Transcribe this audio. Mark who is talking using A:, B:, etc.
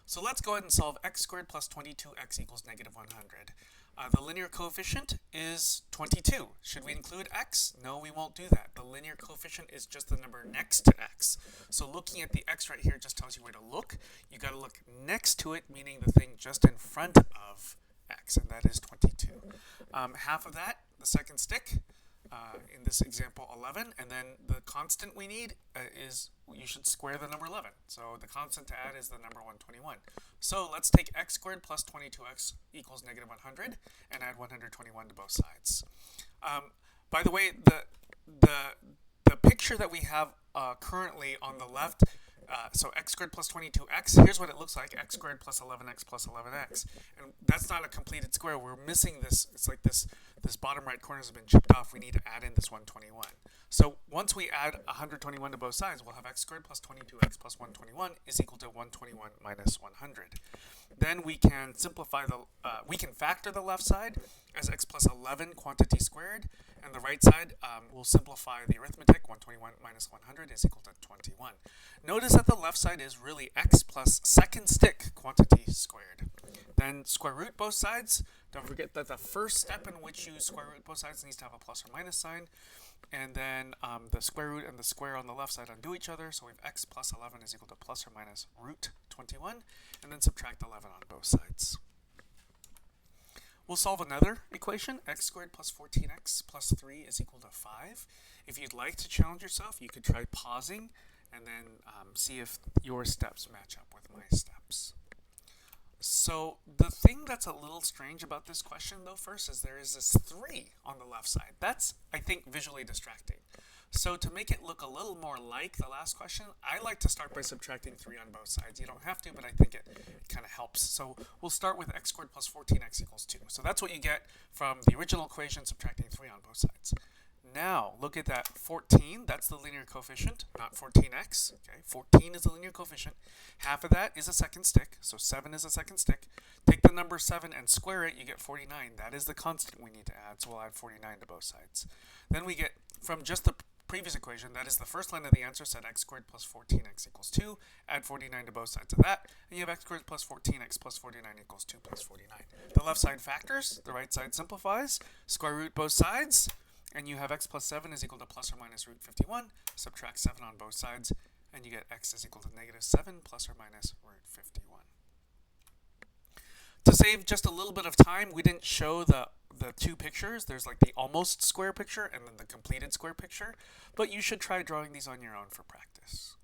A: So let's go ahead and solve x squared plus 22x equals negative 100. The linear coefficient is 22. Should we include x? No, we won't do that. The linear coefficient is just the number next to x. So looking at the x right here just tells you where to look. You got to look next to it, meaning the thing just in front of x, and that is 22. Half of that, the second stick, in this example 11, and then the constant we need is you should square the number 11. So the constant to add is the number 121. So let's take x squared plus 22x equals negative 100 and add 121 to both sides. By the way, the picture that we have currently on the left, so x squared plus 22x, here's what it looks like, x squared plus 11x plus 11x. And that's not a completed square. We're missing this. It's like this bottom right corner has been chipped off. We need to add in this 121. So once we add 121 to both sides, we'll have x squared plus 22x plus 121 is equal to 121 minus 100. Then we can simplify we can factor the left side as x plus 11 quantity squared, and the right side will simplify the arithmetic. 121 minus 100 is equal to 21. Notice that the left side is really x plus second stick quantity squared. Then square root both sides. Don't forget that the first step in which you square root both sides needs to have a plus or minus sign. And then the square root and the square on the left side undo each other. So we have x plus 11 is equal to plus or minus root 21. And then subtract 11 on both sides. We'll solve another equation. X squared plus 14x plus 3 is equal to 5. If you'd like to challenge yourself, you could try pausing and then see if your steps match up with my steps. So the thing that's a little strange about this question, though, first is there is this 3 on the left side. That's, I think, visually distracting. So to make it look a little more like the last question, I like to start by subtracting 3 on both sides. You don't have to, but I think it kind of helps. So we'll start with x squared plus 14x equals 2. So that's what you get from the original equation, subtracting 3 on both sides. Now, look at that 14. That's the linear coefficient, not 14x. Okay, 14 is the linear coefficient. Half of that is a second stick, so 7 is a second stick. Take the number 7 and square it, you get 49. That is the constant we need to add, so we'll add 49 to both sides. Then we get, from just the previous equation, that is the first line of the answer, said x squared plus 14x equals 2. Add 49 to both sides of that, and you have x squared plus 14x plus 49 equals 2 plus 49. The left side factors, the right side simplifies. Square root both sides. And you have x plus 7 is equal to plus or minus root 51. Subtract 7 on both sides, and you get x is equal to negative 7 plus or minus root 51. To save just a little bit of time, we didn't show the two pictures. There's like the almost square picture and then the completed square picture. But you should try drawing these on your own for practice.